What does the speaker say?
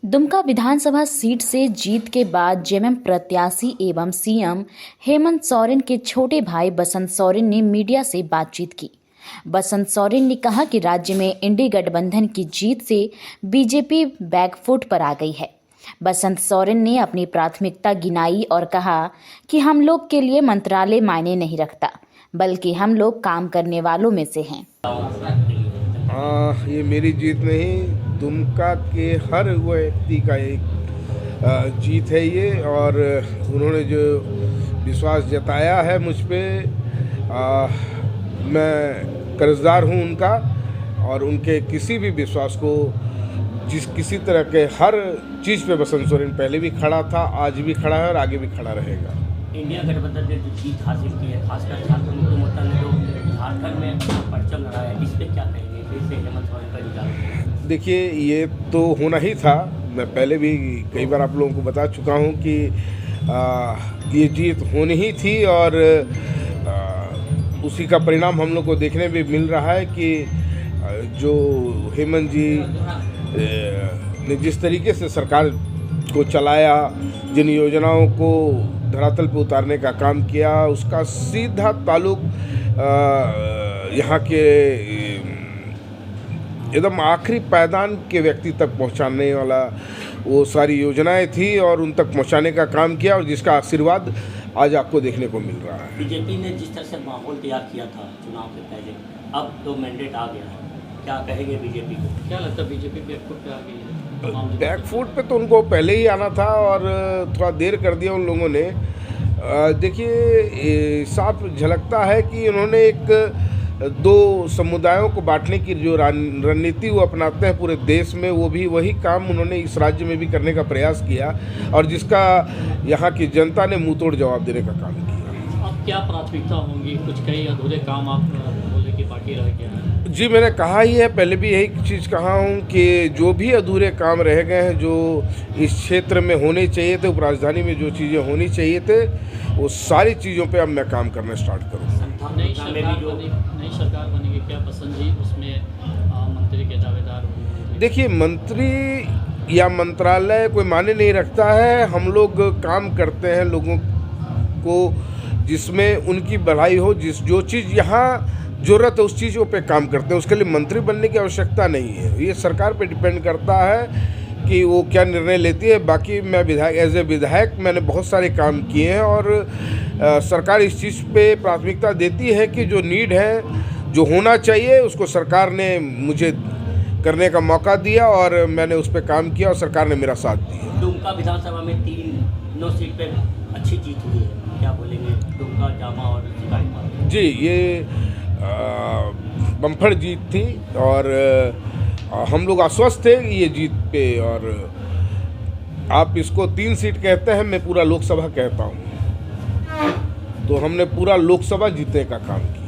दुमका विधानसभा seat से जीत के बाद जेएमएम प्रत्याशी एवं सीएम हेमंत सोरेन के छोटे भाई बसंत सोरेन ने मीडिया से बातचीत की। बसंत सोरेन ने कहा कि राज्य में इंडी गठबंधन की जीत से बीजेपी बैकफुट पर आ गई है। बसंत सोरेन ने अपनी प्राथमिकता गिनाई और कहा कि हम लोग के लिए मंत्रालय मायने नहीं रखता, बल्कि हम लोग काम करने वालों में से हैं। ये मेरी जीत नहीं, दुमका के हर व्यक्ति का एक जीत है ये। और उन्होंने जो विश्वास जताया है मुझ पे, मैं कर्जदार हूँ उनका। और उनके किसी भी विश्वास को, किसी तरह के हर चीज़ पे बसंत सोरेन पहले भी खड़ा था, आज भी खड़ा है और आगे भी खड़ा रहेगा। इंडिया गठबंधन ने जो जीत हासिल की है, खासकर झारखंड मुक्ति मोर्चा ने जो झारखंड में परचम लड़ाया है, इस पर क्या कहेंगे? इससे हेमंत सोरेन का जुटाव। देखिए, ये तो होना ही था। मैं पहले भी कई बार आप लोगों को बता चुका हूँ कि ये जीत होनी ही थी और उसी का परिणाम हम लोग को देखने में मिल रहा है कि जो हेमंत जी ने जिस तरीके से सरकार को चलाया, जिन योजनाओं को धरातल पर उतारने का काम किया, उसका सीधा ताल्लुक यहाँ के एकदम आखिरी पायदान के व्यक्ति तक पहुँचाने वाला वो सारी योजनाएं थी और उन तक पहुँचाने का काम किया, और जिसका आशीर्वाद आज आपको देखने को मिल रहा है। बीजेपी ने जिस तरह से माहौल तैयार किया था चुनाव से पहले, अब तो मैंडेट आ गया है, क्या कहेंगे बीजेपी को? क्या लगता है बीजेपी बैकफुट पे आ गई है? बैकफुट पे तो उनको पहले ही आना था और थोड़ा देर कर दिया उन लोगों ने। देखिए, साफ झलकता है कि उन्होंने एक दो समुदायों को बांटने की जो रणनीति वो अपनाते हैं पूरे देश में, वो भी वही काम उन्होंने इस राज्य में भी करने का प्रयास किया और जिसका यहाँ की जनता ने मुंह तोड़ जवाब देने का काम किया। अब क्या प्राथमिकता होंगी? कुछ कई अधूरे काम आप बोले कि बाकी रह गया है। जी, मैंने कहा ही है, पहले भी यही चीज़ कहा हूँ कि जो भी अधूरे काम रह गए हैं, जो इस क्षेत्र में होने चाहिए थे, उपराजधानी में जो चीज़ें होनी चाहिए थे, वो सारी चीज़ों पे अब मैं काम करना स्टार्ट करूँगा। नई सरकार बनेगी क्या बसंत जी? उसमें मंत्री के दावेदार होंगे? देखिए, मंत्री या मंत्रालय कोई मायने नहीं रखता है। हम लोग काम करते हैं लोगों को जिसमें उनकी भलाई हो, जो चीज़ यहाँ ज़रूरत है उस चीज़ों पे काम करते हैं। उसके लिए मंत्री बनने की आवश्यकता नहीं है। ये सरकार पे डिपेंड करता है कि वो क्या निर्णय लेती है। बाकी मैं विधायक, एज ए विधायक मैंने बहुत सारे काम किए हैं और सरकार इस चीज़ पे प्राथमिकता देती है कि जो नीड है, जो होना चाहिए, उसको सरकार ने मुझे करने का मौका दिया और मैंने उस पर काम किया और सरकार ने मेरा साथ दिया। दुमका विधानसभा में 3 सीट पे अच्छी जीत हुई है, क्या बोलेंगे? दुमका, जामा और शिकायत। जी, ये बम्पर जीत थी और हम लोग आश्वस्त थे ये जीत पे। और आप इसको 3 सीट कहते हैं, मैं पूरा लोकसभा कहता हूँ। तो हमने पूरा लोकसभा जीतने का काम किया।